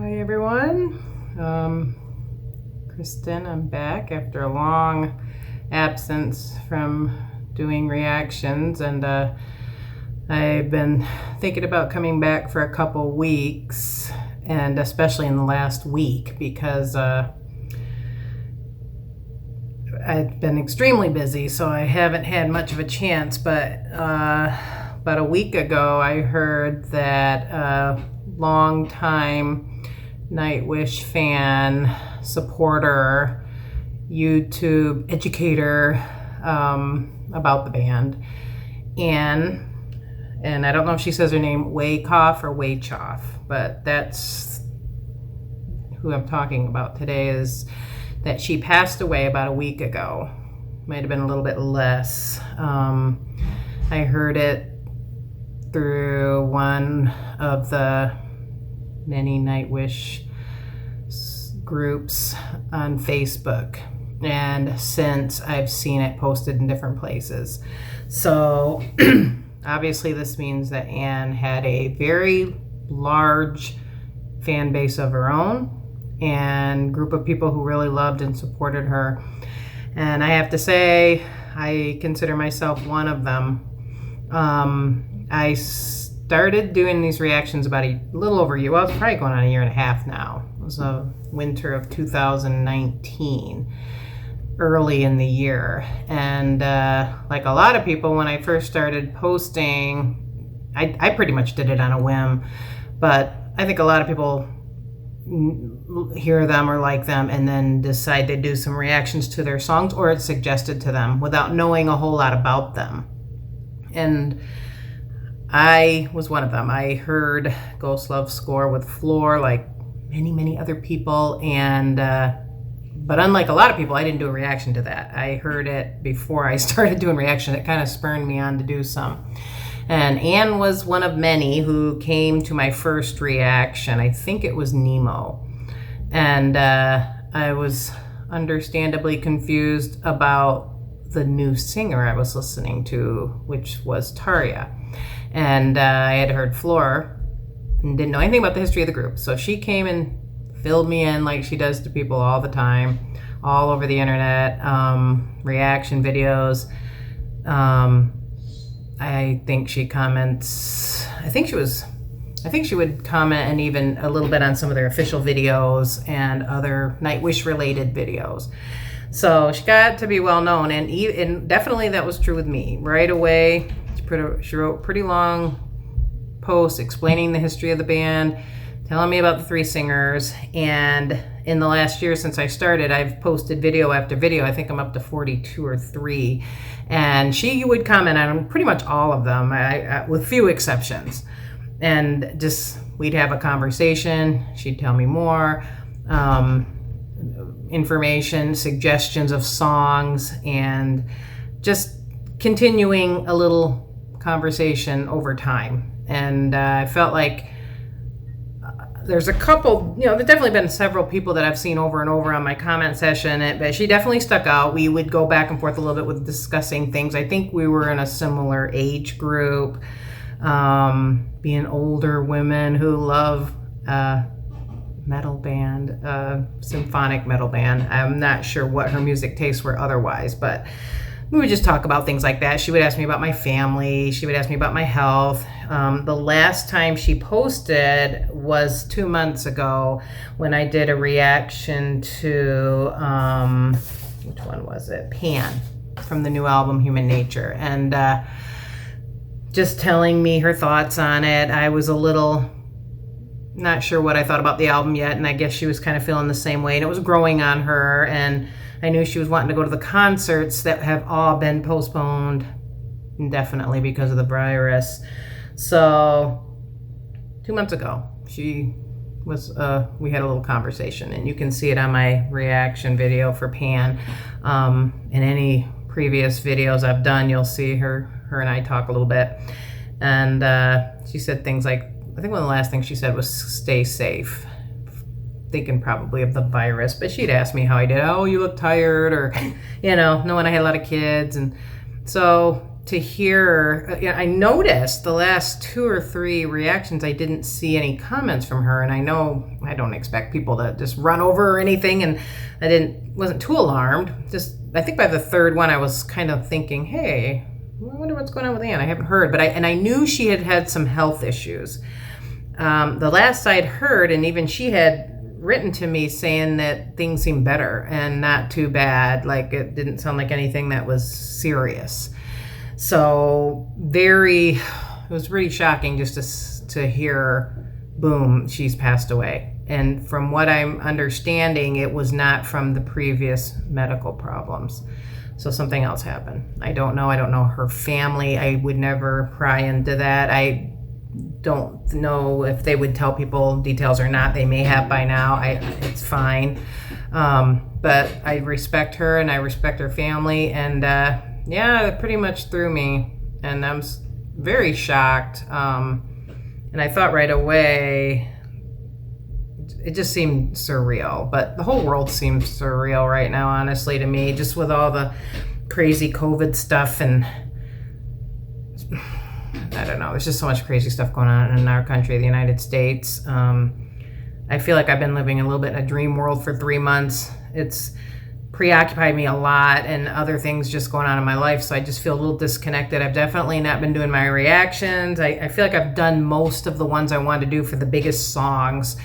Hi everyone, Kristen, I'm back after a long absence from doing reactions, and I've been thinking about coming back for a couple weeks, and especially in the last week because I've been extremely busy, so I haven't had much of a chance. But about a week ago I heard that a long-time Nightwish fan, supporter, YouTube educator about the band, Ann, and I don't know if she says her name Waychoff or Waychoff, but that's who I'm talking about today, is that she passed away about a week ago. Might have been a little bit less. I heard it through one of the many Nightwish groups on Facebook, and since I've seen it posted in different places. So obviously this means that Anne had a very large fan base of her own and group of people who really loved and supported her. And I have to say, I consider myself one of them. I started doing these reactions about a little over a year. Well, it's probably going on a year and a half now. It was the winter of 2019, early in the year. And like a lot of people, when I first started posting, I pretty much did it on a whim. But I think a lot of people hear them or like them and then decide to do some reactions to their songs, or it's suggested to them without knowing a whole lot about them. And I was one of them. I heard Ghost Love Score with Floor like many other people, and but unlike a lot of people, I didn't do a reaction to that. I heard it before I started doing reaction. It kind of spurred me on to do some. And Anne was one of many who came to my first reaction. I think it was Nemo. And I was understandably confused about the new singer I was listening to, which was Tarja. And I had heard Floor and didn't know anything about the history of the group. So she came and filled me in like she does to people all the time, all over the internet, reaction videos. I think she comments, I think she would comment and even a little bit on some of their official videos and other Nightwish related videos. So she got to be well known, and definitely that was true with me. Right away, she wrote pretty long posts explaining the history of the band, telling me about the three singers, and in the last year since I started, I've posted video after video. I think I'm up to 42 or 3, and she would comment on pretty much all of them, with few exceptions, and just we'd have a conversation. She'd tell me more information, suggestions of songs, and just continuing a little conversation over time. And I felt like there's a couple, there's definitely been several people that I've seen over and over on my comment session, but she definitely stuck out. We would go back and forth a little bit with discussing things. I think we were in a similar age group, being older women who love metal band, symphonic metal band. I'm not sure what her music tastes were otherwise, but we would just talk about things like that. She would ask me about my family. She would ask me about my health. The last time she posted was 2 months ago when I did a reaction to, which one was it? Pan, from the new album Human Nature. And just telling me her thoughts on it. I was a little not sure what I thought about the album yet, and I guess she was kind of feeling the same way, and it was growing on her, and I knew she was wanting to go to the concerts that have all been postponed indefinitely because of the virus. So 2 months ago, she was we had a little conversation, and you can see it on my reaction video for Pan. In any previous videos I've done, you'll see her and I talk a little bit, and she said things like, I think one of the last things she said was stay safe, thinking probably of the virus, but she'd ask me how I did. Oh, you look tired, or knowing I had a lot of kids. And so to hear, I noticed the last 2 or 3 reactions, I didn't see any comments from her. And I know I don't expect people to just run over or anything. And wasn't too alarmed. Just, I think by the 3rd one, I was kind of thinking, hey, I wonder what's going on with Ann. I haven't heard, but I knew she had some health issues. The last I'd heard, and even she had written to me saying that things seemed better and not too bad. Like it didn't sound like anything that was serious. So it was really shocking just to hear, boom, she's passed away. And from what I'm understanding, it was not from the previous medical problems. So something else happened. I don't know her family. I would never pry into that. I don't know if they would tell people details or not. They may have by now. It's fine. But I respect her and I respect her family. And it pretty much threw me. And I was very shocked. And I thought right away, it just seemed surreal. But the whole world seems surreal right now, honestly, to me, just with all the crazy COVID stuff. And I don't know, there's just so much crazy stuff going on in our country, the United States. I feel like I've been living a little bit in a dream world for 3 months. It's preoccupied me a lot and other things just going on in my life. So I just feel a little disconnected. I've definitely not been doing my reactions. I feel like I've done most of the ones I wanted to do for the biggest songs.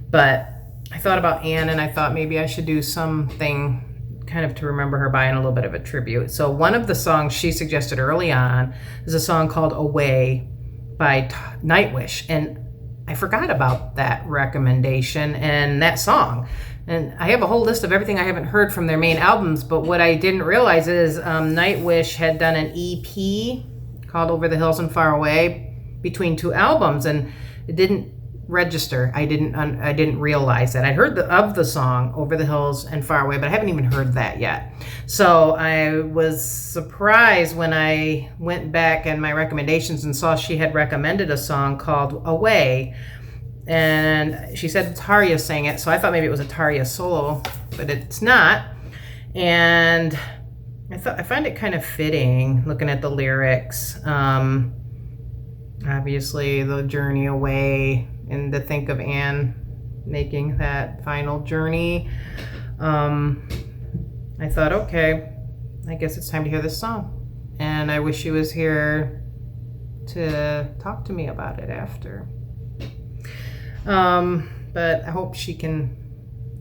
But I thought about Ann and I thought maybe I should do something kind of to remember her by and a little bit of a tribute. So one of the songs she suggested early on is a song called Away by Nightwish. And I forgot about that recommendation and that song. And I have a whole list of everything I haven't heard from their main albums, but what I didn't realize is Nightwish had done an EP called Over the Hills and Far Away between 2 albums, and it didn't register. I didn't realize that. I heard of the song Over the Hills and Far Away, but I haven't even heard that yet. So I was surprised when I went back in my recommendations and saw she had recommended a song called Away. And she said Tarja sang it, so I thought maybe it was a Tarja solo, but it's not. And I find it kind of fitting looking at the lyrics. Obviously, the journey away, and to think of Ann making that final journey. I thought, okay, I guess it's time to hear this song. And I wish she was here to talk to me about it after. But I hope she can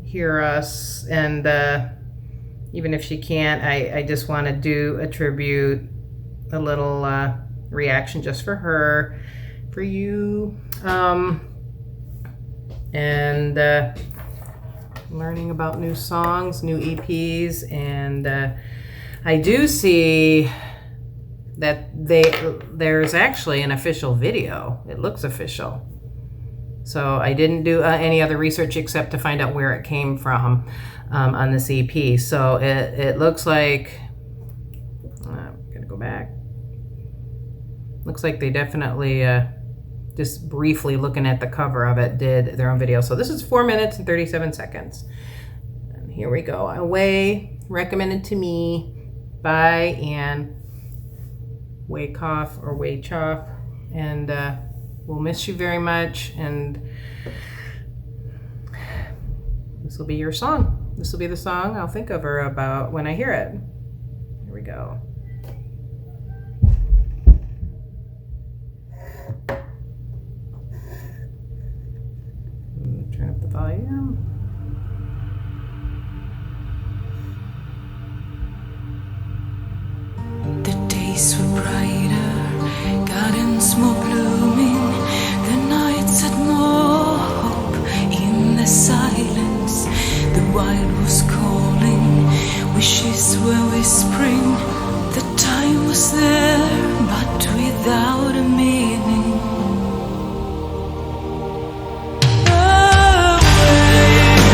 hear us. And even if she can't, I just want to do a tribute, a little reaction just for her, for you. And learning about new songs, new EPs. And I do see that there's actually an official video. It looks official. So I didn't do any other research except to find out where it came from on this EP. So it looks like, I'm gonna go back. Looks like they definitely, just briefly looking at the cover of it, did their own video. So this is 4 minutes and 37 seconds. And here we go. Away, recommended to me by Ann Waychoff or Waychoff. And we'll miss you very much, and this will be your song. This will be the song I'll think of her about when I hear it. Here we go. Turn up the volume. The days were brighter, gardens more blooming, the nights had more hope. In the silence, the wild was calling, wishes were whispering. The time was there, but without a meaning. Away,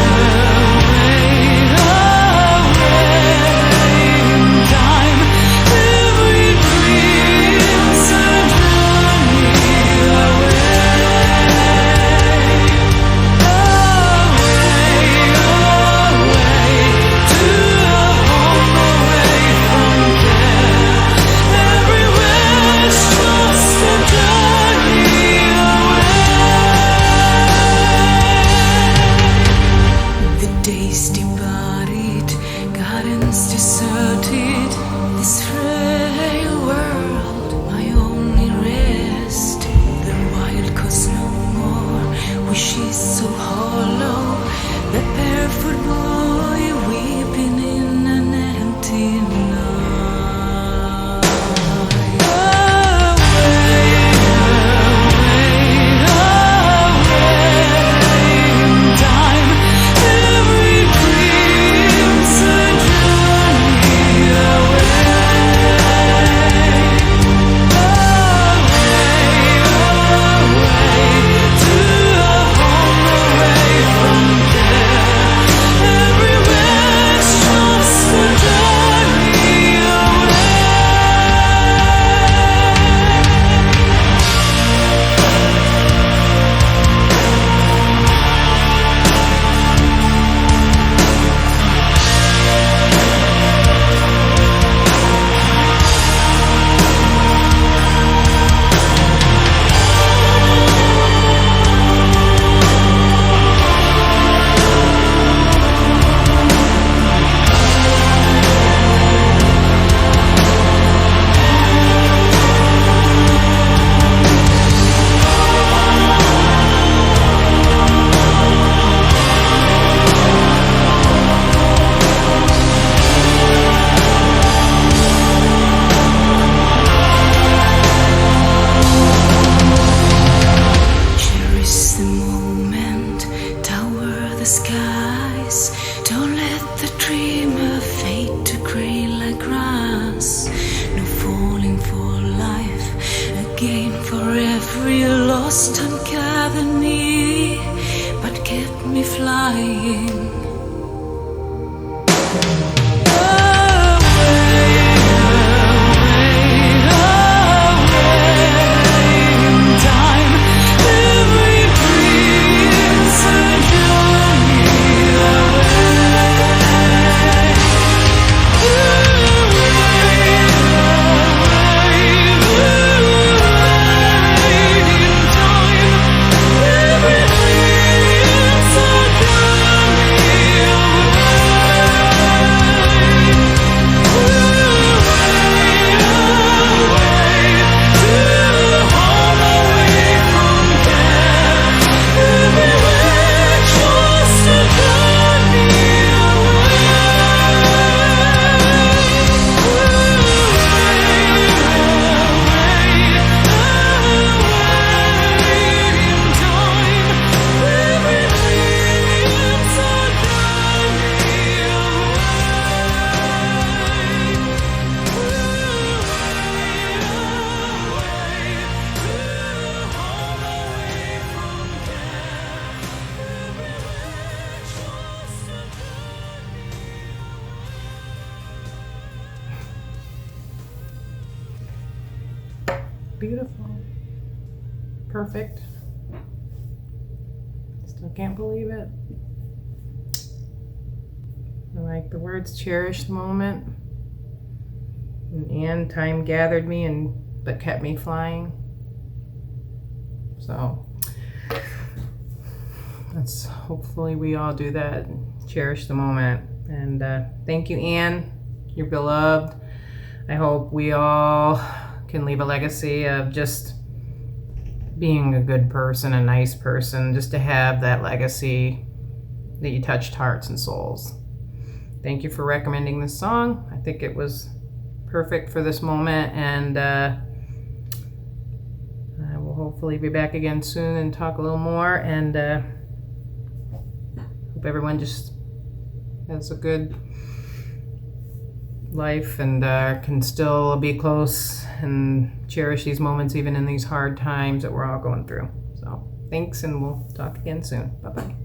flying. Beautiful. Perfect. Still can't believe it. I like the words, cherish the moment. And time gathered me but kept me flying. So that's hopefully we all do that. Cherish the moment. And thank you, Ann. You're beloved. I hope we all can leave a legacy of just being a good person, a nice person, just to have that legacy that you touched hearts and souls. Thank you for recommending this song. I think it was perfect for this moment, and I will hopefully be back again soon and talk a little more, and hope everyone just has a good life and can still be close and cherish these moments even in these hard times that we're all going through. So thanks, and we'll talk again soon. Bye-bye.